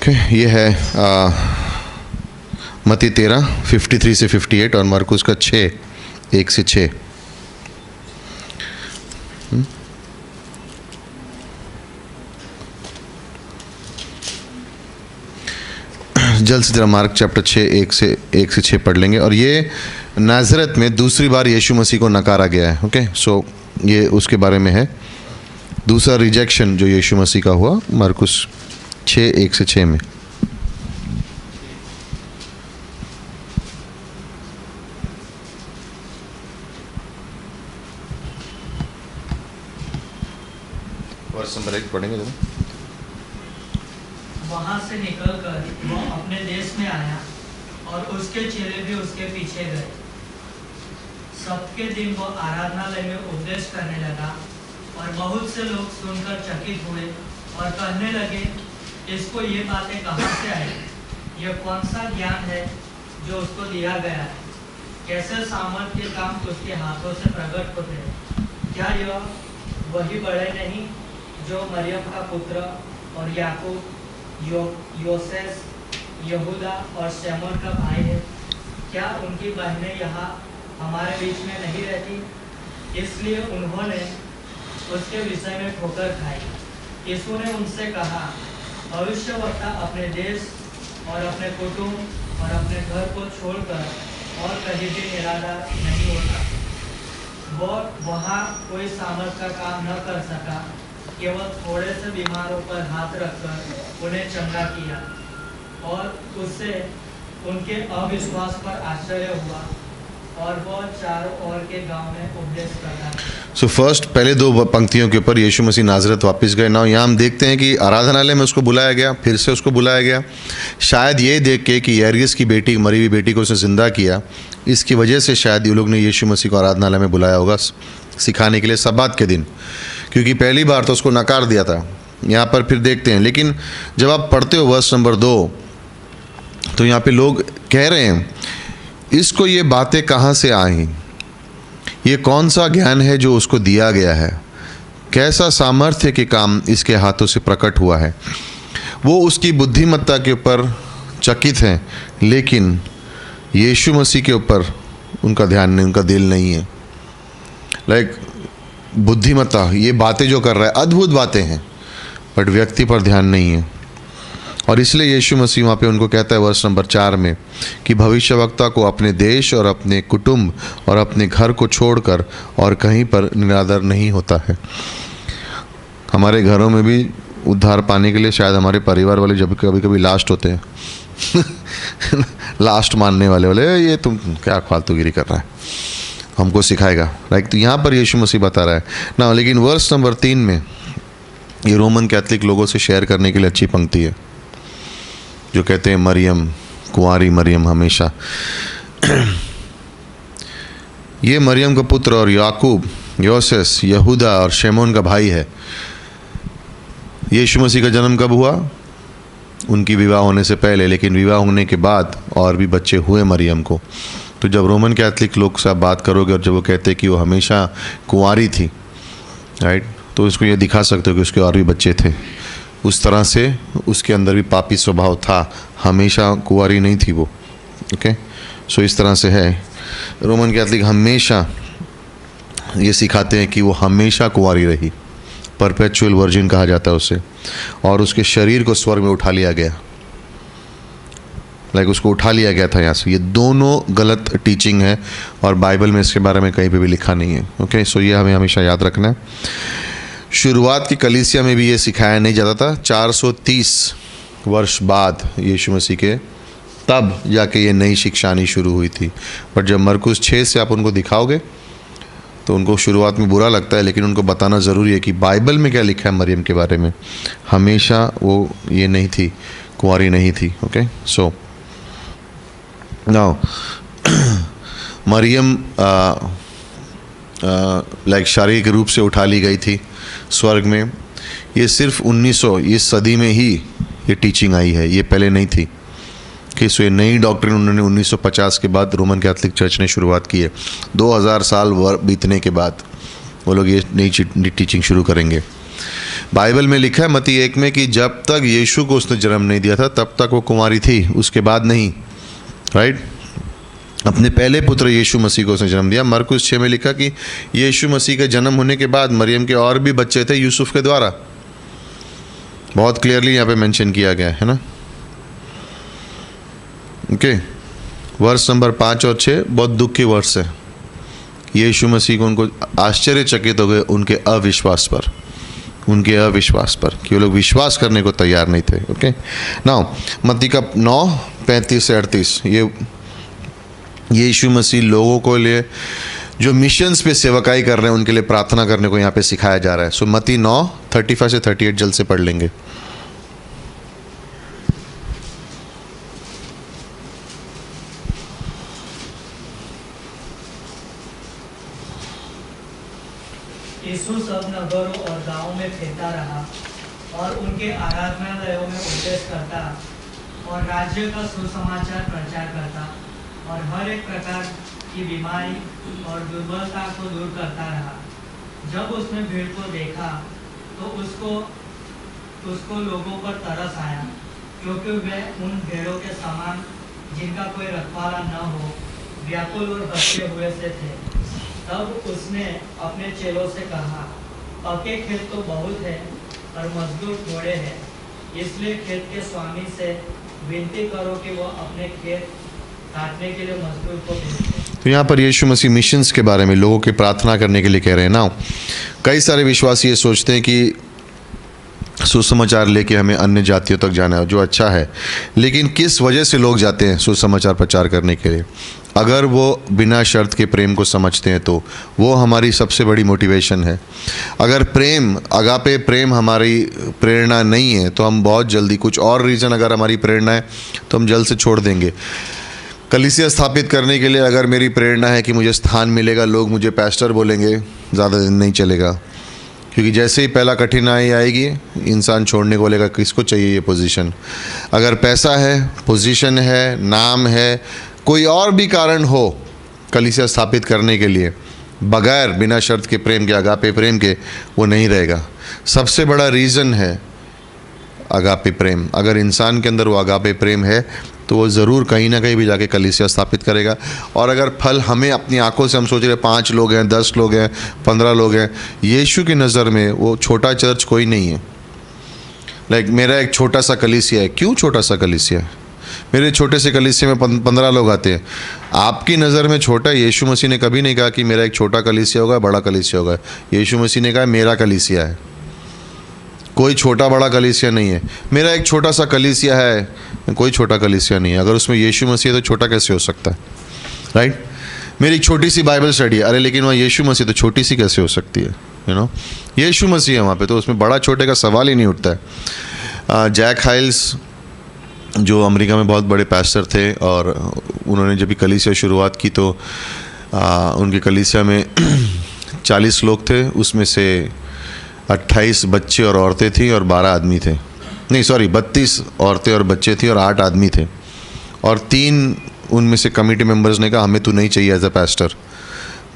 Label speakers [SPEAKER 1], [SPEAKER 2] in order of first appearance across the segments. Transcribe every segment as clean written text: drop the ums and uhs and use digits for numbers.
[SPEAKER 1] Okay, ये है मत्ती 13:53 से 58 और मरकुस का 6:1 से 6। जल्द से जरा मार्क चैप्टर 6:1 से 6 पढ़ लेंगे। और ये नाज़रत में दूसरी बार यीशु मसीह को नकारा गया है। ओके, सो ये उसके बारे में है, दूसरा रिजेक्शन जो यीशु मसीह का हुआ मरकुस 6:1 से 6 में। वर्ष नंबर 1 पढ़ेंगे जरा।
[SPEAKER 2] वहां से निकलकर वो अपने देश में आया और उसके चेले भी उसके पीछे गए। सप्ताह के दिन वो आराधनालय में उपदेश करने लगा और बहुत से लोग सुनकर चकित हुए और कहने लगे, इसको ये बातें कहाँ से आई? यह कौन सा ज्ञान है जो उसको दिया गया है? कैसे सामर्थ्य के काम उसके हाथों से प्रकट होते हैं? क्या यह वही बड़े नहीं जो मरियम का पुत्र और याकूब, योसेस, यहूदा और शमौन का भाई है? क्या उनकी बहनें यहाँ हमारे बीच में नहीं रहती? इसलिए उन्होंने उसके विषय में ठोकर खाई। यीशु ने उनसे कहा, भविष्यवक्ता अपने देश और अपने कुटुंब और अपने घर को छोड़कर और कहीं भी निराधार नहीं होता। वो वहाँ कोई सामर्थ का काम न कर सका, केवल थोड़े से बीमारों पर हाथ रखकर उन्हें चंगा किया और उससे उनके अविश्वास पर आश्चर्य हुआ और वो चारों ओर के गांव में उपदेश करता।
[SPEAKER 1] सो फर्स्ट पहले दो पंक्तियों के ऊपर यीशु मसीह नाज़रत वापस गए ना। यहाँ हम देखते हैं कि आराधनालय में उसको बुलाया गया, फिर से उसको बुलाया गया, शायद ये देख के कि याइरस की बेटी, मरी हुई बेटी को उसने ज़िंदा किया, इसकी वजह से शायद ये लोग ने यीशु मसीह को आराधनालय में बुलाया होगा सिखाने के लिए सब्बात के दिन, क्योंकि पहली बार तो उसको नकार दिया था। यहाँ पर फिर देखते हैं, लेकिन जब आप पढ़ते हो वर्ष नंबर 2 तो यहाँ पे लोग कह रहे हैं, इसको ये बातें कहाँ से आई? ये कौन सा ज्ञान है जो उसको दिया गया है? कैसा सामर्थ्य के काम इसके हाथों से प्रकट हुआ है? वो उसकी बुद्धिमत्ता के ऊपर चकित हैं, लेकिन यीशु मसीह के ऊपर उनका ध्यान नहीं, उनका दिल नहीं है। बुद्धिमत्ता, ये बातें जो कर रहा है अद्भुत बातें हैं, बट व्यक्ति पर ध्यान नहीं है। और इसलिए यीशु मसीह वहाँ पे उनको कहता है वर्ष नंबर 4 में कि भविष्यवक्ता को अपने देश और अपने कुटुंब और अपने घर को छोड़कर और कहीं पर निरादर नहीं होता है। हमारे घरों में भी उद्धार पाने के लिए शायद हमारे परिवार वाले जब कभी कभी लास्ट होते हैं लास्ट मानने वाले ये तुम क्या फालतूगिरी कर रहा है, हमको सिखाएगा, राइट? तो यहाँ पर यीशु मसीह बता रहा है ना। लेकिन वर्ष नंबर 3 में ये रोमन कैथलिक लोगों से शेयर करने के लिए अच्छी पंक्ति है, जो कहते हैं मरियम, कुंवारी मरियम हमेशा ये मरियम का पुत्र और याकूब, योसेस, यहूदा और शमौन का भाई है। यीशु मसीह का जन्म कब हुआ? उनकी विवाह होने से पहले, लेकिन विवाह होने के बाद और भी बच्चे हुए मरियम को। तो जब रोमन कैथलिक लोग से आप बात करोगे और जब वो कहते हैं कि वो हमेशा कुंवारी थी, राइट, तो इसको ये दिखा सकते हो कि उसके और भी बच्चे थे। उस तरह से उसके अंदर भी पापी स्वभाव था, हमेशा कुंवारी नहीं थी वो। ओके, सो इस तरह से है। रोमन कैथलिक हमेशा ये सिखाते हैं कि वो हमेशा कुंवारी रही, परपेचुअल वर्जिन कहा जाता है उसे, और उसके शरीर को स्वर्ग में उठा लिया गया, उसको उठा लिया गया था यहाँ से। ये दोनों गलत टीचिंग है और बाइबल में इसके बारे में कहीं पे भी लिखा नहीं है। ओके, सो ये हमें हमेशा याद रखना है। शुरुआत की कलीसिया में भी ये सिखाया नहीं जाता था। 430 वर्ष बाद यीशु मसीह के तब जाके ये नई शिक्षा आनी शुरू हुई थी। बट जब मरकुस 6 से आप उनको दिखाओगे तो उनको शुरुआत में बुरा लगता है, लेकिन उनको बताना ज़रूरी है कि बाइबल में क्या लिखा है मरियम के बारे में। हमेशा वो ये नहीं थी, कुंवारी नहीं थी। ओके, सो नाउ मरियम शारीरिक रूप से उठा ली गई थी स्वर्ग में। ये सिर्फ 1900 इस सदी में ही ये टीचिंग आई है, ये पहले नहीं थी। कि सो ये नई डॉक्ट्रिन उन्होंने 1950 के बाद रोमन कैथलिक चर्च ने शुरुआत की है। 2000 साल बीतने के बाद वो लोग ये नई टीचिंग शुरू करेंगे। बाइबल में लिखा है मत्ती 1 में कि जब तक यीशु को उसने जन्म नहीं दिया था तब तक वो कुंवारी थी, उसके बाद नहीं, राइट। अपने पहले पुत्र यीशु मसीह को उसने जन्म दिया। मरकुस 6 में लिखा कि यीशु मसीह के जन्म होने के बाद मरियम के और भी बच्चे थे यूसुफ के द्वारा, बहुत क्लियरली यहाँ पे मेंशन किया गया है ना। ओके, वर्ष नंबर 5 और 6 बहुत दुख की वर्ष है। यीशु मसीह को उनको आश्चर्यचकित हो गए उनके अविश्वास पर, उनके अविश्वास पर कि वो लोग विश्वास करने को तैयार नहीं थे। ओके, नाउ मत्ती का 9:35 से 38 ये यीशु मसीह लोगों को लिए जो मिशंस पे सेवकाई कर रहे हैं उनके लिए प्रार्थना करने को यहाँ पे सिखाया जा रहा है। सो मत्ती 9:35 से 38 जल्द से पढ़ लेंगे।
[SPEAKER 2] यीशु सब नगरों और गांवों में फिरता रहा और उनके आराधनालयों में उपदेश करता और राज्य का सुसमाचार प्रचार करता और हर एक प्रकार की बीमारी और दुर्बलता को दूर करता रहा। जब उसने भीड़ को देखा तो उसको लोगों पर तरस आया, क्योंकि वे उन भेड़ों के समान जिनका कोई रखवाला न हो व्याकुल और भटके हुए से थे। तब उसने अपने चेलों से कहा, पके खेत तो बहुत है और मजदूर थोड़े हैं, इसलिए खेत के स्वामी से विनती करो कि वो अपने खेत काटने के लिए मजदूर को भेजे।
[SPEAKER 1] तो यहाँ पर यीशु मसीह मिशंस के बारे में लोगों की प्रार्थना करने के लिए कह रहे हैं ना। कई सारे विश्वासी ये सोचते हैं कि सुसमाचार लेके हमें अन्य जातियों तक जाना है, जो अच्छा है, लेकिन किस वजह से लोग जाते हैं सुसमाचार प्रचार करने के लिए? अगर वो बिना शर्त के प्रेम को समझते हैं तो वो हमारी सबसे बड़ी मोटिवेशन है। अगर प्रेम, अगापे प्रेम हमारी प्रेरणा नहीं है तो हम बहुत जल्दी, कुछ और रीज़न अगर हमारी प्रेरणा है तो हम जल्द से छोड़ देंगे। कलीसिया स्थापित करने के लिए अगर मेरी प्रेरणा है कि मुझे स्थान मिलेगा, लोग मुझे पैस्टर बोलेंगे, ज़्यादा दिन नहीं चलेगा, क्योंकि जैसे ही पहला कठिनाई आएगी इंसान छोड़ने को बोलेगा किसको चाहिए ये पोजीशन। अगर पैसा है, पोजीशन है, नाम है, कोई और भी कारण हो कलीसिया स्थापित करने के लिए, बगैर बिना शर्त के प्रेम के, अगापे प्रेम के, वो नहीं रहेगा। सबसे बड़ा रीज़न है अगापे प्रेम। अगर इंसान के अंदर वो अगापे प्रेम है तो वो ज़रूर कहीं ना कहीं भी जाके कलीसिया स्थापित करेगा। और अगर फल हमें अपनी आंखों से हम सोच रहे 5 लोग हैं, 10 लोग हैं, 15 लोग हैं, यीशु की नज़र में वो छोटा चर्च कोई नहीं है। लाइक मेरा एक छोटा सा कलीसिया है, क्यों छोटा सा कलीसिया है? मेरे छोटे से कलीसिया में 15 लोग आते हैं। आपकी नज़र में छोटा है। यीशु मसीह ने कभी नहीं कहा कि मेरा एक छोटा कलीसिया होगा, बड़ा कलीसिया होगा। यीशु मसीह ने कहा मेरा कलीसिया है, कोई छोटा बड़ा कलीसिया नहीं है। मेरा एक छोटा सा कलीसिया है, कोई छोटा कलीसिया नहीं है। अगर उसमें यीशु मसीह है तो छोटा कैसे हो सकता है, राइट? मेरी एक छोटी सी बाइबल स्टडी है, अरे लेकिन वहाँ यीशु मसीह तो छोटी सी कैसे हो सकती है? यू नो, यीशु मसीह है वहाँ पे, तो उसमें बड़ा छोटे का सवाल ही नहीं उठता है। जैक हाइल्स जो अमेरिका में बहुत बड़े पास्टर थे और उन्होंने जब भी कलीसिया शुरुआत की तो उनके कलीसिया में 40 लोग थे, उसमें से 28 बच्चे और औरतें थी और 12 आदमी थे। नहीं सॉरी, 32 औरतें और बच्चे थी और 8 आदमी थे। और 3 उनमें से कमेटी मेंबर्स ने कहा हमें तो नहीं चाहिए एज अ पास्टर,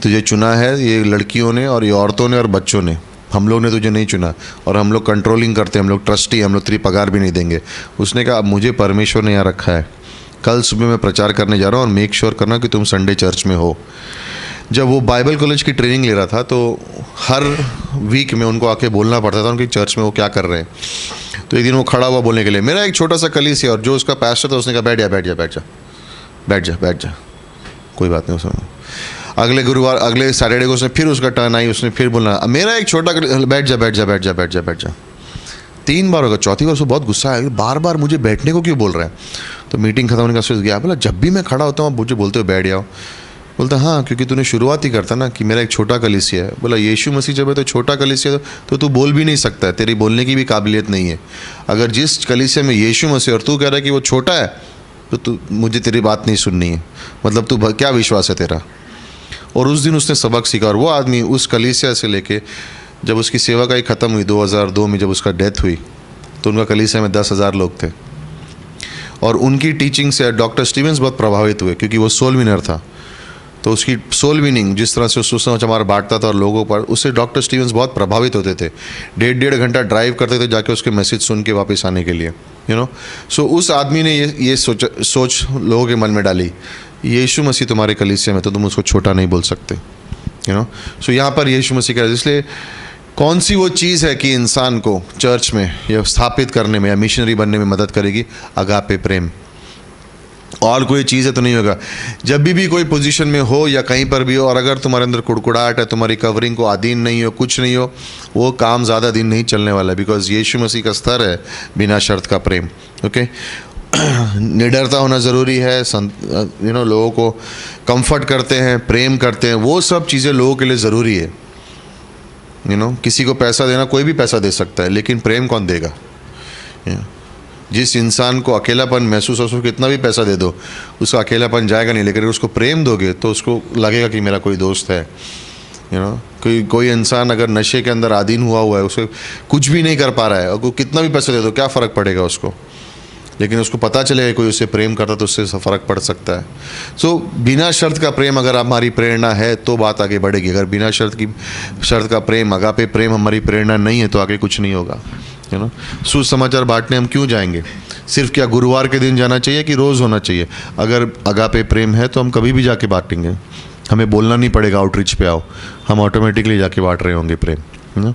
[SPEAKER 1] तुझे चुना है ये लड़कियों ने और ये औरतों ने और बच्चों ने, हम लोग ने तुझे नहीं चुना और हम लोग कंट्रोलिंग करते हैं, हम लोग ट्रस्टी, हम लोग तेरी पगार भी नहीं देंगे। उसने कहा अब मुझे परमेश्वर ने यहाँ रखा है, कल सुबह मैं प्रचार करने जा रहा हूँ और मेक श्योर करना कि तुम संडे चर्च में हो। जब वो बाइबल कॉलेज की ट्रेनिंग ले रहा था तो हर वीक में उनको आके बोलना पड़ता था उनकी चर्च में वो क्या कर रहे हैं। तो एक दिन वो खड़ा हुआ बोलने के लिए, मेरा एक छोटा सा कलीसिया, और जो उसका पास्टर था उसने कहा बैठ जा बैठ जा बैठ जा बैठ जा बैठ जा, कोई बात नहीं। उसमें अगले गुरुवार, अगले सैटरडे को उसने फिर उसका टर्न आई, उसने फिर बोलना मेरा एक छोटा, बैठ जा बैठ जा बैठ जा बैठ जा बैठ जा। 3 बार होगा, चौथी बार उसको बहुत गुस्सा आया, बार बार मुझे बैठने को क्यों बोल रहा है। तो मीटिंग खत्म होने का सोच गया, बोला जब भी मैं खड़ा होता हूँ मुझे बोलते हो बैठ जाओ। बोलता हाँ क्योंकि तूने शुरुआत ही करता ना कि मेरा एक छोटा कलीसिया है। बोला यीशु मसीह जब है तो छोटा कलीसिया तो तू बोल भी नहीं सकता है, तेरी बोलने की भी काबिलियत नहीं है। अगर जिस कलीसिया में यीशु मसीह और तू कह रहा है कि वो छोटा है तो तू, मुझे तेरी बात नहीं सुननी है, मतलब तू क्या विश्वास है तेरा। और उस दिन उसने सबक सीखा और वो आदमी उस कलीसिया से लेके जब उसकी सेवा का ही ख़त्म हुई 2002 में, जब उसका डेथ हुई तो उनका कलीसिया में 10,000 लोग थे। और उनकी टीचिंग से डॉक्टर स्टीवेंस बहुत प्रभावित हुए क्योंकि वो सोल विनर था। तो उसकी सोल मीनिंग जिस तरह से सुसमाचार बांटता था और लोगों पर, उससे डॉक्टर स्टीवंस बहुत प्रभावित होते थे। 1.5 घंटा ड्राइव करते थे जाके उसके मैसेज सुन के वापस आने के लिए, सो उस आदमी ने ये सोच लोगों के मन में डाली, यीशु मसीह तुम्हारे कलीसिया में तो तुम उसको छोटा नहीं बोल सकते, सो यहाँ पर यीशु मसीह कह रहे, इसलिए कौन सी वो चीज़ है कि इंसान को चर्च में या स्थापित करने में या मिशनरी बनने में मदद करेगी? अगापे प्रेम। और कोई चीज़ है तो नहीं होगा। जब भी कोई पोजीशन में हो या कहीं पर भी हो, और अगर तुम्हारे अंदर कुड़कुड़ाहट है, तुम्हारी कवरिंग को अधीन नहीं हो, कुछ नहीं हो, वो काम ज़्यादा दिन नहीं चलने वाला है, बिकॉज यीशु मसीह का स्तर है बिना शर्त का प्रेम। ओके निडरता होना ज़रूरी है, लोगों को कंफर्ट करते हैं, प्रेम करते हैं, वो सब चीज़ें लोगों के लिए ज़रूरी है। किसी को पैसा देना, कोई भी पैसा दे सकता है, लेकिन प्रेम कौन देगा? जिस इंसान को अकेलापन महसूस हो, उसको कितना भी पैसा दे दो, उसका अकेलापन जाएगा नहीं, लेकिन उसको प्रेम दोगे तो उसको लगेगा कि मेरा कोई दोस्त है। कोई इंसान अगर नशे के अंदर अधीन हुआ है, उसको कुछ भी नहीं कर पा रहा है, और कितना भी पैसा दे दो क्या फ़र्क पड़ेगा उसको, लेकिन उसको पता चलेगा कोई उससे प्रेम करता तो उससे फ़र्क पड़ सकता है। सो बिना शर्त का प्रेम अगर हमारी प्रेरणा है तो बात आगे बढ़ेगी। अगर बिना शर्त का प्रेम, अगापे प्रेम हमारी प्रेरणा नहीं है तो आगे कुछ नहीं होगा। सुसमाचार बांटने हम क्यों जाएंगे? सिर्फ क्या गुरुवार के दिन जाना चाहिए कि रोज़ होना चाहिए? अगर अगापे प्रेम है तो हम कभी भी जाके बांटेंगे, हमें बोलना नहीं पड़ेगा आउटरीच पे आओ, हम ऑटोमेटिकली जाके बांट रहे होंगे प्रेम।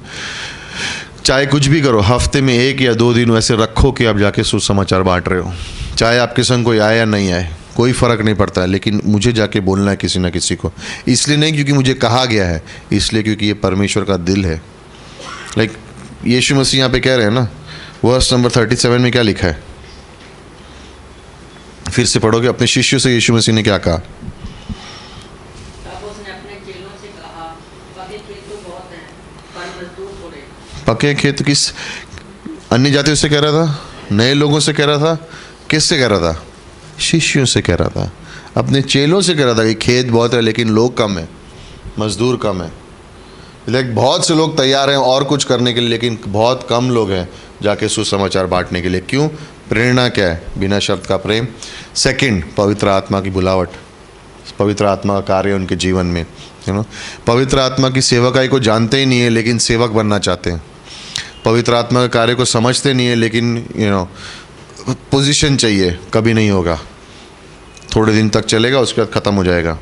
[SPEAKER 1] चाहे कुछ भी करो, हफ्ते में 1 या 2 दिन वैसे रखो कि आप जाके सुसमाचार बांट रहे हो, चाहे आपके संग कोई आए या नहीं आए, कोई फ़र्क नहीं पड़ता है, लेकिन मुझे जाके बोलना है किसी ना किसी को। इसलिए नहीं क्योंकि मुझे कहा गया है, इसलिए क्योंकि ये परमेश्वर का दिल है। लाइक यीशु मसीह यहाँ पे कह रहे हैं ना, वर्स नंबर 37 में क्या लिखा है? फिर से पढ़ोगे। अपने शिष्यों से यीशु मसीह ने क्या कहा? पके खेत किस अन्य जातियों से कह रहा था? नए लोगों से कह रहा था? किससे कह रहा था? शिष्यों से कह रहा था, अपने चेलों से कह रहा था कि खेत बहुत है लेकिन लोग कम है, मजदूर कम है। लाइक बहुत से लोग तैयार हैं और कुछ करने के लिए, लेकिन बहुत कम लोग हैं जाके सुसमाचार बांटने के लिए। क्यों? प्रेरणा क्या है? बिना शर्त का प्रेम। सेकंड, पवित्र आत्मा की बुलावट, पवित्र आत्मा का कार्य उनके जीवन में। पवित्र आत्मा की सेवकाई को जानते ही नहीं है लेकिन सेवक बनना चाहते हैं। पवित्र आत्मा के कार्य को समझते नहीं है लेकिन पोजीशन चाहिए, कभी नहीं होगा, थोड़े दिन तक चलेगा, उसके बाद ख़त्म हो जाएगा।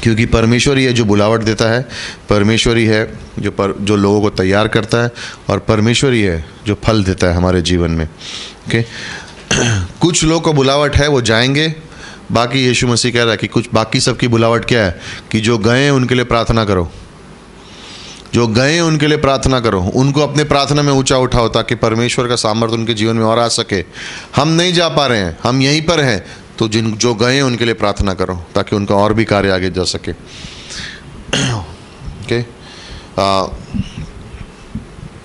[SPEAKER 1] क्योंकि परमेश्वर ही है जो बुलावट देता है, परमेश्वर ही है जो लोगों को तैयार करता है, और परमेश्वर ही है जो फल देता है हमारे जीवन में। ओके कुछ लोग को बुलावट है, वो जाएंगे। बाकी यीशु मसीह कह रहा है कि कुछ बाकी सबकी बुलावट क्या है? कि जो गए हैं उनके लिए प्रार्थना करो, जो गए हैं उनके लिए प्रार्थना करो, उनको अपने प्रार्थना में ऊंचा उठाओ ताकि परमेश्वर का सामर्थ्य उनके जीवन में और आ सके। हम नहीं जा पा रहे हैं, हम यहीं पर हैं, तो जो गए हैं उनके लिए प्रार्थना करो ताकि उनका और भी कार्य आगे जा सके। ओके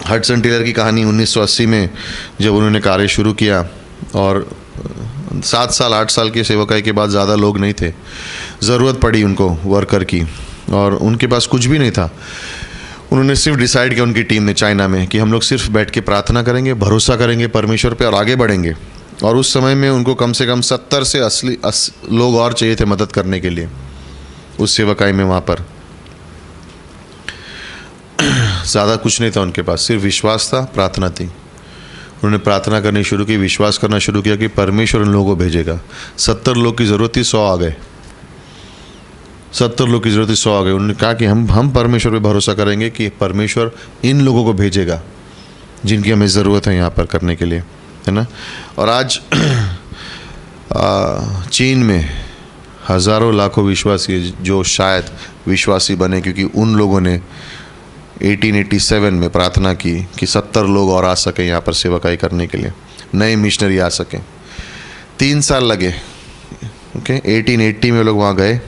[SPEAKER 1] हडसन टेलर की कहानी 1980 में जब उन्होंने कार्य शुरू किया, और 7 साल 8 साल की सेवकाई के बाद ज़्यादा लोग नहीं थे, ज़रूरत पड़ी उनको वर्कर की, और उनके पास कुछ भी नहीं था। उन्होंने सिर्फ डिसाइड किया उनकी टीम ने चाइना में कि हम लोग सिर्फ बैठ के प्रार्थना करेंगे, भरोसा करेंगे परमेश्वर पे और आगे बढ़ेंगे। और उस समय में उनको कम से कम 70 से 80 लोग और चाहिए थे मदद करने के लिए उस सेवकाई में। वहाँ पर ज़्यादा कुछ नहीं था उनके पास, सिर्फ विश्वास था, प्रार्थना थी। उन्होंने प्रार्थना करनी शुरू की, विश्वास करना शुरू किया कि परमेश्वर उन लोगों को भेजेगा। 70 लोग की ज़रूरत थी, 100 आ गए। 70 लोग की ज़रूरत थी, 100 आ गए। उन्होंने कहा कि हम परमेश्वर पे भरोसा करेंगे कि परमेश्वर इन लोगों को भेजेगा जिनकी हमें ज़रूरत है यहाँ पर करने के लिए, है ना। और आज चीन में हज़ारों लाखों विश्वासी जो शायद विश्वासी बने, क्योंकि उन लोगों ने 1887 में प्रार्थना की कि 70 लोग और आ सकें यहाँ पर सेवकाई करने के लिए, नए मिशनरी आ सकें। 3 साल लगे। ओके 1880 में लोग वहाँ गए,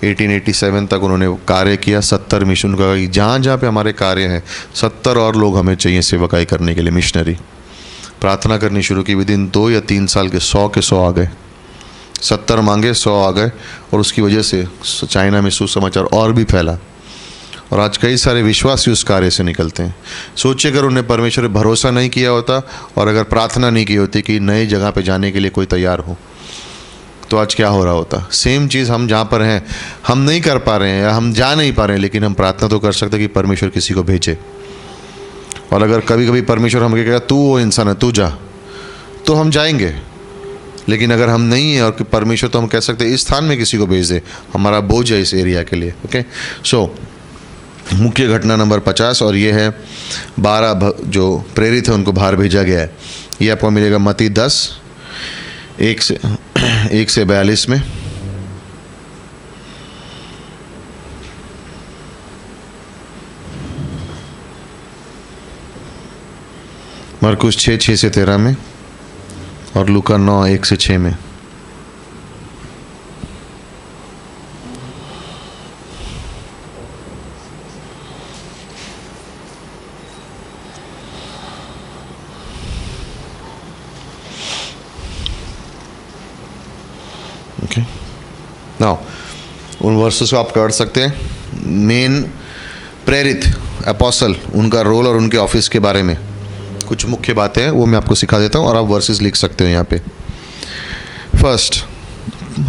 [SPEAKER 1] 1887 तक उन्होंने कार्य किया। 70 मिशन का, जहाँ जहाँ पे हमारे कार्य हैं 70 और लोग हमें चाहिए सेवकाई करने के लिए, मिशनरी। प्रार्थना करनी शुरू की, विदिन 2 या 3 साल के 100 आ गए। 70 मांगे, 100 आ गए, और उसकी वजह से चाइना में सुसमाचार और भी फैला, और आज कई सारे विश्वासी उस कार्य से निकलते हैं। सोचिए अगर उन्हें परमेश्वर पर भरोसा नहीं किया होता और अगर प्रार्थना नहीं की होती कि नई जगह पे जाने के लिए कोई तैयार हो, तो आज क्या हो रहा होता। सेम चीज़ हम जहाँ पर हैं, हम नहीं कर पा रहे हैं या हम जा नहीं पा रहे हैं, लेकिन हम प्रार्थना तो कर सकते हैं कि परमेश्वर किसी को भेजे। और अगर कभी कभी परमेश्वर हमें कहेगा तू वो इंसान है, तू जा, तो हम जाएंगे। लेकिन अगर हम नहीं हैं और परमेश्वर, तो हम कह सकते हैं इस स्थान में किसी को भेज दे, हमारा बोझ है इस एरिया के लिए। ओके, सो मुख्य घटना नंबर 50, और ये है 12 जो प्रेरित है उनको बाहर भेजा गया है। ये आपको मिलेगा मत्ती 10 1 से 42 में। मरकुस 6 से 13 में, और लूका 9 1 से 6 में। ओके, नाउ उन वर्सेस को आप पढ़ सकते हैं। मेन प्रेरित अपोस्टल, उनका रोल और उनके ऑफिस के बारे में कुछ मुख्य बातें हैं, वो मैं आपको सिखा देता हूँ और आप वर्सेस लिख सकते हो यहाँ पे। फर्स्ट,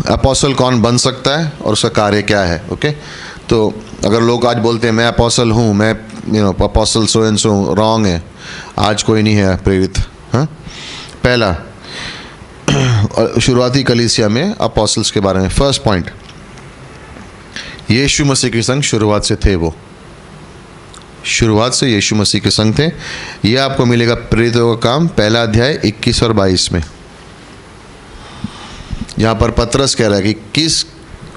[SPEAKER 1] अपोस्टल कौन बन सकता है और उसका कार्य क्या है। ओके, तो अगर लोग आज बोलते हैं मैं अपोस्टल हूँ, मैं apostle so and so, wrong है। आज कोई नहीं है प्रेरित। हाँ, पहला शुरुआती कलीसिया में अपोस्टल्स के बारे में। फर्स्ट पॉइंट, यीशु मसीह के संग शुरुआत से थे। वो शुरुआत से यीशु मसीह के संग थे। यह आपको मिलेगा प्रेरितों का काम 1 अध्याय 21 और 22 में। यहाँ पर पतरस कह रहा है कि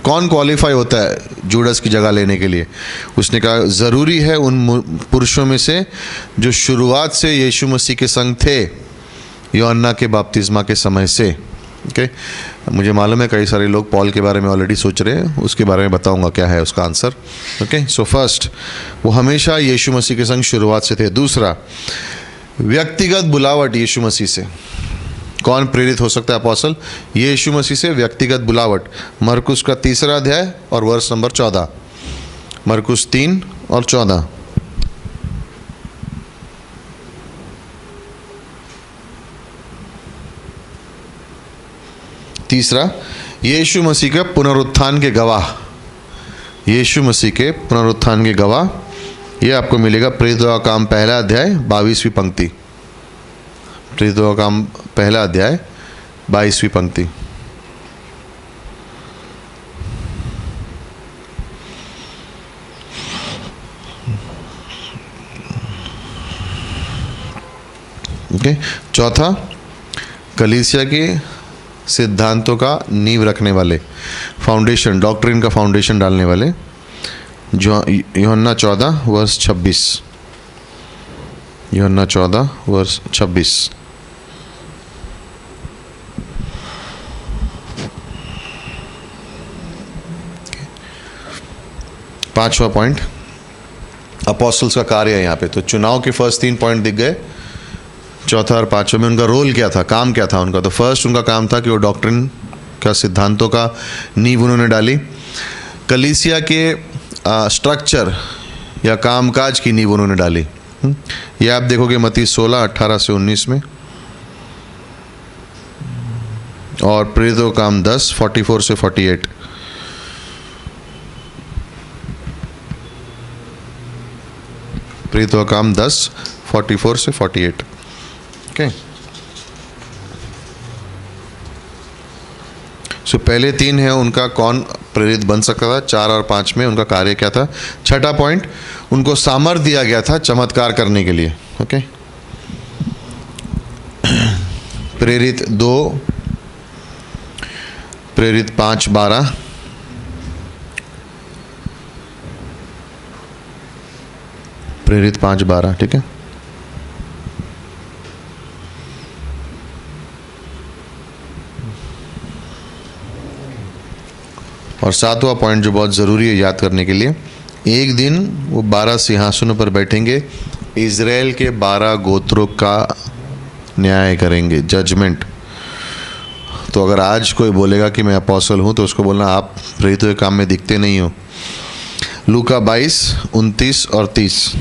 [SPEAKER 1] कौन क्वालिफाई होता है जूडस की जगह लेने के लिए। उसने कहा ज़रूरी है उन पुरुषों में से जो शुरुआत से यीशु मसीह के संग थे, यूहन्ना के बपतिस्मा के समय से। ओके, मुझे मालूम है कई सारे लोग पॉल के बारे में ऑलरेडी सोच रहे हैं, उसके बारे में बताऊंगा क्या है उसका आंसर। ओके, सो फर्स्ट, वो हमेशा यीशु मसीह के संग शुरुआत से थे। दूसरा, व्यक्तिगत बुलावट यीशु मसीह से। कौन प्रेरित हो सकता है अपोस्टल? यीशु मसीह से व्यक्तिगत बुलावट। मरकुस का 3 अध्याय और वर्ष नंबर 14, मरकुस 3 और 14। तीसरा, यीशु मसीह के पुनरुत्थान के गवाह। यीशु मसीह के पुनरुत्थान के गवाह, ये आपको मिलेगा प्रेरितों का काम 1 अध्याय 22वीं पंक्ति। प्रेरितों का काम 1 अध्याय 22वीं पंक्ति। ओके, चौथा, कलीसिया के सिद्धांतों का नींव रखने वाले, फाउंडेशन, डॉक्ट्रिन का फाउंडेशन डालने वाले। जो यूहन्ना 14 वर्ष 26, यूहन्ना 14 वर्ष 26। पांचवा पॉइंट, अपोस्टल्स का कार्य है यहाँ पे। तो चुनाव के फर्स्ट 3 पॉइंट दिख गए। चौथा और पांचवा में उनका रोल क्या था, काम क्या था उनका। तो फर्स्ट उनका काम था कि वो डॉक्ट्रिन का, सिद्धांतों का नींव उन्होंने डाली। कलीसिया के स्ट्रक्चर या कामकाज की नींव उन्होंने डाली। ये आप देखोगे मत्ती 16 18 से 19 में, और प्रेरितों का काम 10 44 से 48। प्रेरितों का काम 10 44 से 48। ओके, सो पहले 3 है उनका कौन प्रेरित बन सकता था, 4 और 5 में उनका कार्य क्या था। छठा पॉइंट, उनको सामर्थ्य दिया गया था चमत्कार करने के लिए। ओके, प्रेरित 2, प्रेरित 5 12, प्रेरित 5 12, ठीक है। और 7वां पॉइंट जो बहुत ज़रूरी है याद करने के लिए, एक दिन वो 12 सिंहासनों पर बैठेंगे, इज़राइल के 12 गोत्रों का न्याय करेंगे, जजमेंट। तो अगर आज कोई बोलेगा कि मैं अपोस्टल हूँ, तो उसको बोलना आप प्रेरितों के काम में दिखते नहीं हो। लूका 22 29 और 30,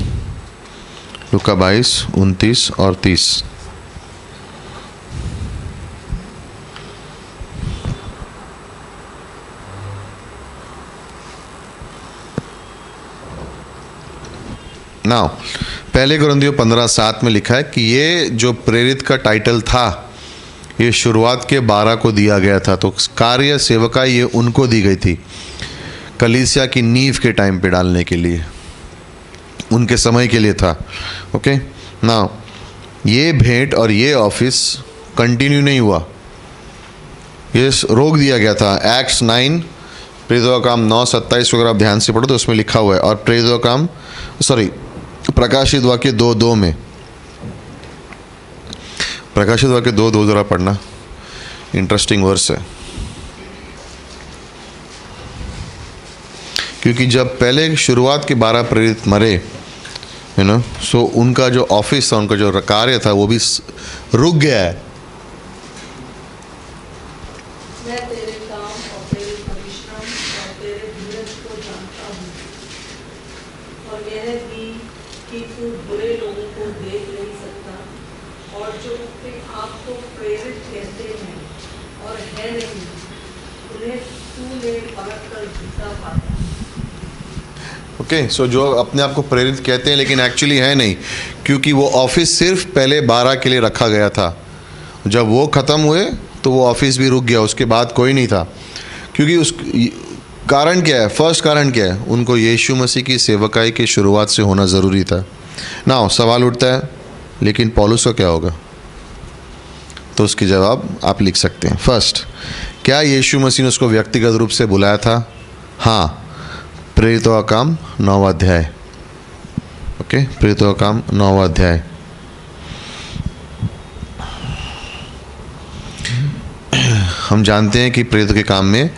[SPEAKER 1] लूका 22 29 और 30। नाउ पहले कुरिन्थियों 15:7 में लिखा है कि ये जो प्रेरित का टाइटल था ये शुरुआत के 12 को दिया गया था, तो कार्य सेवका ये उनको दी गई थी कलीसिया की नींव के टाइम पे डालने के लिए, उनके समय के लिए था। ओके नाउ ये भेंट और ये ऑफिस कंटिन्यू नहीं हुआ, ये रोक दिया गया था। एक्ट्स 9 प्रेरितों का काम 9:27 अगर आप ध्यान से पढ़ो तो उसमें लिखा हुआ है, और प्रेरितों का काम प्रकाशित वाक्य 2:2 में, प्रकाशित वाक्य 2:2 जरा पढ़ना, इंटरेस्टिंग वर्स है। क्योंकि जब पहले शुरुआत के 12 प्रेरित मरे सो उनका जो ऑफिस था, उनका जो कार्य था वो भी रुक गया है।
[SPEAKER 3] मैं तेरे काम और तेरे परिश्रम और तेरे धीरज को जानता हूँ, और मैंने भी कि तू बुरे लोगों को देख नहीं सकता, और जो अपने आप को प्रेरित कहते हैं और है नहीं, उन्हें तूने परख कर जीता पाता।
[SPEAKER 1] ओके सो जो अपने आप को प्रेरित कहते हैं लेकिन एक्चुअली है नहीं, क्योंकि वो ऑफिस सिर्फ पहले 12 के लिए रखा गया था। जब वो ख़त्म हुए तो वो ऑफिस भी रुक गया, उसके बाद कोई नहीं था। क्योंकि उस कारण क्या है, फर्स्ट कारण क्या है, उनको यीशु मसीह की सेवकाई की शुरुआत से होना ज़रूरी था। ना सवाल उठता है लेकिन पौलुस का क्या होगा, तो उसकी जवाब आप लिख सकते हैं। फर्स्ट, क्या यीशु मसीह ने उसको व्यक्तिगत रूप से बुलाया था? हाँ, प्रेरितों का काम 9वां अध्याय। ओके, प्रेरितों का काम 9वां अध्याय। हम जानते हैं कि प्रेरितों के काम में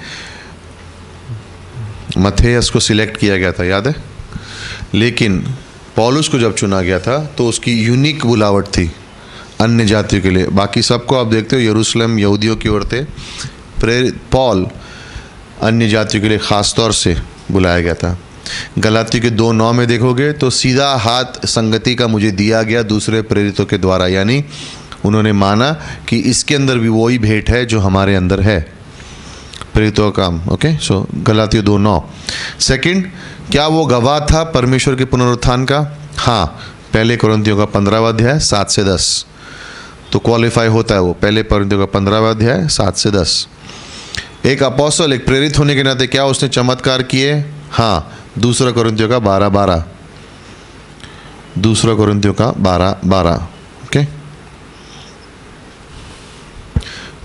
[SPEAKER 1] मत्थेयस को सिलेक्ट किया गया था, याद है? लेकिन पौलुस को जब चुना गया था तो उसकी यूनिक बुलावट थी अन्य जातियों के लिए। बाकी सबको आप देखते हो यरूशलेम यहूदियों की ओर थे, प्रेरित पौल अन्य जातियों के लिए ख़ास तौर से बुलाया गया था। गलातियों के 2:9 में देखोगे तो सीधा हाथ संगति का मुझे दिया गया दूसरे प्रेरितों के द्वारा, यानी उन्होंने माना कि इसके अंदर भी वही भेंट है जो हमारे अंदर है, प्रेरितों का काम। ओके, सो गलातियों 2:9। सेकंड, क्या वो गवाह था परमेश्वर के पुनरुत्थान का? हाँ, पहले कुरिन्थियों का 15वां अध्याय 7 से 10, तो क्वालिफाई होता है वो। पहले कुरिन्थियों का 15वां अध्याय 7 से 10। एक अपोस्टल, एक प्रेरित होने के नाते क्या उसने चमत्कार किए? हाँ, दूसरा कुरिन्थियों का 12:12, दूसरा कुरिन्थियों का 12:12। ओके,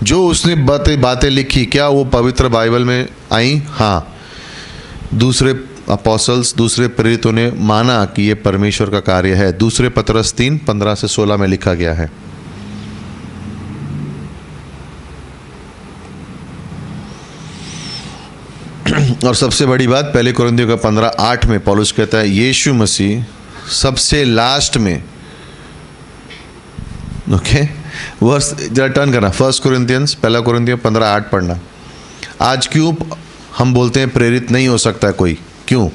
[SPEAKER 1] जो उसने बातें लिखी क्या वो पवित्र बाइबल में आई? हाँ, दूसरे अपोस्टल्स, दूसरे प्रेरितों ने माना कि ये परमेश्वर का कार्य है। दूसरे पतरस 3:15 से 16 में लिखा गया है। और सबसे बड़ी बात, पहले कुरिन्थियों का 15:8 में पौलुस कहता है यीशु मसीह सबसे लास्ट में। ओके, वर्स जरा टर्न करना, फर्स्ट कुरिन्थियंस, पहला कुरिन्थियों 15:8 पढ़ना। आज क्यों हम बोलते हैं प्रेरित नहीं हो सकता कोई, क्यों?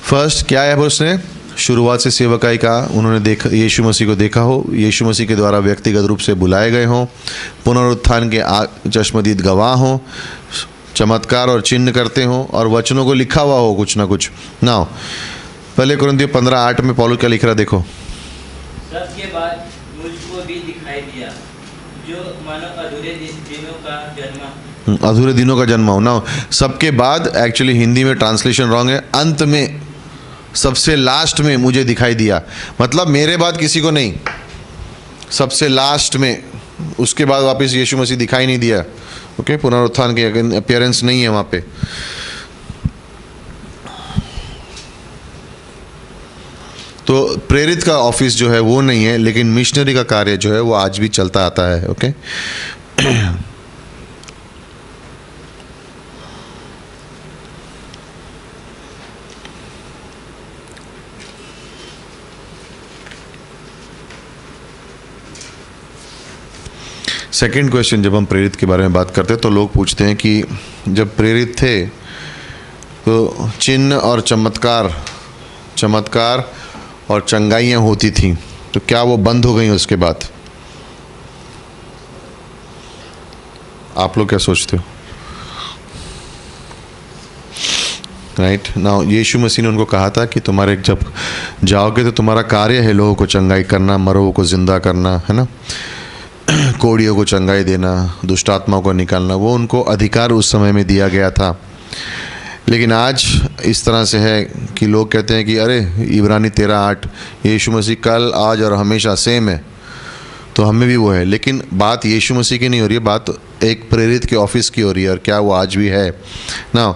[SPEAKER 1] फर्स्ट क्या है, उसने शुरुआत से सेवकाई का, उन्होंने देखा, यीशु मसीह को देखा हो, यीशु मसीह के द्वारा व्यक्तिगत रूप से बुलाए गए हों, पुनरुत्थान के चश्मदीद गवाह हों, चमत्कार और चिन्ह करते हों, और वचनों को लिखा हुआ हो कुछ ना कुछ। ना पहले कुरिन्थियों 15:8 में पौलुस क्या लिख रहा, देखो।
[SPEAKER 4] सबके बाद मुझको भी दिखाई दिया जो मानो अधूरे दिनों का जन्म,
[SPEAKER 1] अधूरे दिनों का जन्म हो ना। सबके बाद एक्चुअली हिंदी में ट्रांसलेशन रॉन्ग है, अंत में, सबसे लास्ट में मुझे दिखाई दिया, मतलब मेरे बाद किसी को नहीं, सबसे लास्ट में, उसके बाद वापस यीशु मसीह दिखाई नहीं दिया। ओके, पुनरुत्थान की अपीयरेंस नहीं है वहाँ पे। तो प्रेरित का ऑफिस जो है वो नहीं है, लेकिन मिशनरी का कार्य जो है वो आज भी चलता आता है। ओके, सेकंड क्वेश्चन, जब हम प्रेरित के बारे में बात करते हैं तो लोग पूछते हैं कि जब प्रेरित थे तो चिन्ह और चमत्कार और चंगाइयाँ होती थीं, तो क्या वो बंद हो गई उसके बाद? आप लोग क्या सोचते हो? राइट नाउ यीशु मसीह ने उनको कहा था कि तुम्हारे जब जाओगे तो तुम्हारा कार्य है लोगों को चंगाई करना, मरों को ज़िंदा करना, है ना, कोड़ियों को चंगाई देना, दुष्ट आत्माओं को निकालना। वो उनको अधिकार उस समय में दिया गया था। लेकिन आज इस तरह से है कि लोग कहते हैं कि अरे इब्रानी 13:8 यीशु मसीह कल आज और हमेशा सेम है, तो हमें भी वो है। लेकिन बात यीशु मसीह की नहीं हो रही है, बात एक प्रेरित के ऑफिस की हो रही है। और क्या वो आज भी है ना?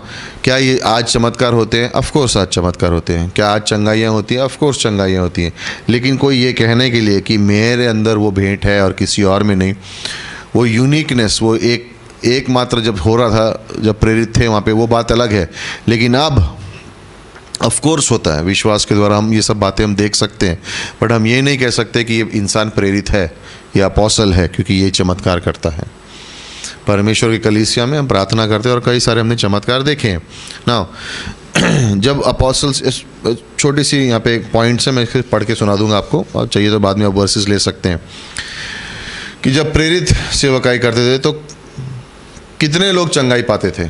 [SPEAKER 1] क्या ये आज चमत्कार होते हैं? ऑफ कोर्स आज चमत्कार होते हैं। क्या आज चंगाइयाँ होती हैं? ऑफ कोर्स चंगाइयाँ होती हैं। लेकिन कोई ये कहने के लिए कि मेरे अंदर वो भेंट है और किसी और में नहीं, वो यूनिकनेस, वो एकमात्र जब हो रहा था, जब प्रेरित थे वहाँ पे, वो बात अलग है। लेकिन अब ऑफ कोर्स होता है, विश्वास के द्वारा हम ये सब बातें हम देख सकते हैं। बट हम ये नहीं कह सकते कि ये इंसान प्रेरित है या अपोस्टल है क्योंकि ये चमत्कार करता है। परमेश्वर की कलीसिया में हम प्रार्थना करते हैं और कई सारे हमने चमत्कार देखे हैं ना। जब अपोस्टल्स, छोटी सी यहाँ पे पॉइंट्स है, मैं इसको पढ़ के सुना दूंगा आपको, और चाहिए तो बाद में आप वर्सेस ले सकते हैं। कि जब प्रेरित सेवकाई करते थे तो कितने लोग चंगाई पाते थे?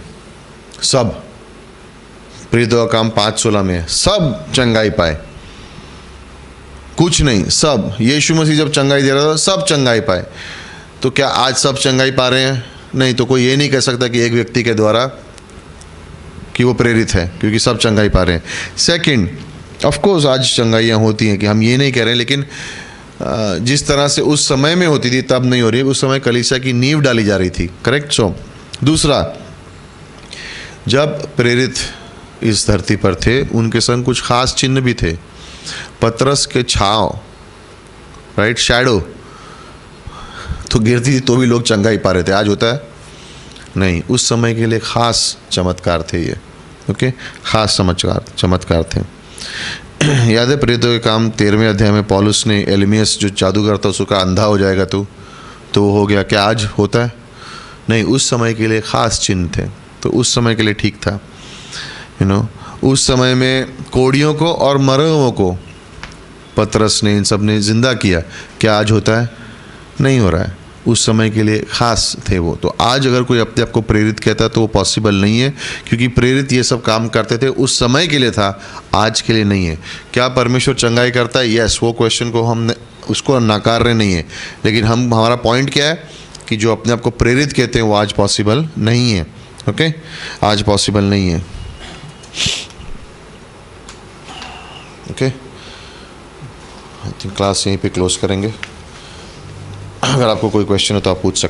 [SPEAKER 1] सब। प्रेरितों का काम 5:16 में है, सब चंगाई पाए, कुछ नहीं, सब। यीशु मसीह जब चंगाई दे रहा था सब चंगाई पाए। तो क्या आज सब चंगाई पा रहे हैं? नहीं। तो कोई ये नहीं कह सकता कि एक व्यक्ति के द्वारा कि वो प्रेरित है, क्योंकि सब चंगाई पा रहे हैं। सेकंड, ऑफ कोर्स आज चंगाइयाँ होती हैं, कि हम ये नहीं कह रहे हैं, लेकिन जिस तरह से उस समय में होती थी तब नहीं हो रही है। उस समय कलीसिया की नींव डाली जा रही थी। करेक्ट। सो दूसरा, जब प्रेरित इस धरती पर थे उनके संग कुछ खास चिन्ह भी थे। पतरस के छाव, राइट, शैडो तो गिरती थी तो भी लोग चंगाई पा रहे थे। आज होता है? नहीं। उस समय के लिए खास चमत्कार थे ये। ओके, खास चमत्कार थे। याद है प्रेरितों के काम 13वें अध्याय में पौलुस ने एलिमियस जो जादूगर था उसको कहा अंधा हो जाएगा तू, तो वो हो गया। क्या आज होता है? नहीं। उस समय के लिए खास चिन्ह थे, तो उस समय के लिए ठीक था। उस समय में कोड़ियों को और मरे हुओं को पतरस ने, इन सब ने जिंदा किया। क्या आज होता है? नहीं हो रहा है। उस समय के लिए खास थे वो। तो आज अगर कोई अपने आप को प्रेरित कहता है तो वो पॉसिबल नहीं है, क्योंकि प्रेरित ये सब काम करते थे, उस समय के लिए था, आज के लिए नहीं है। क्या परमेश्वर चंगाई करता है? यस। वो क्वेश्चन को हम उसको नकार रहे नहीं है, लेकिन हमारा पॉइंट क्या है कि जो अपने आप को प्रेरित कहते हैं वो आज पॉसिबल नहीं है। ओके, आज पॉसिबल नहीं है। ओके, आई थिंक क्लास यहीं पे क्लोज करेंगे। अगर आपको कोई क्वेश्चन हो तो आप पूछ सकते हैं।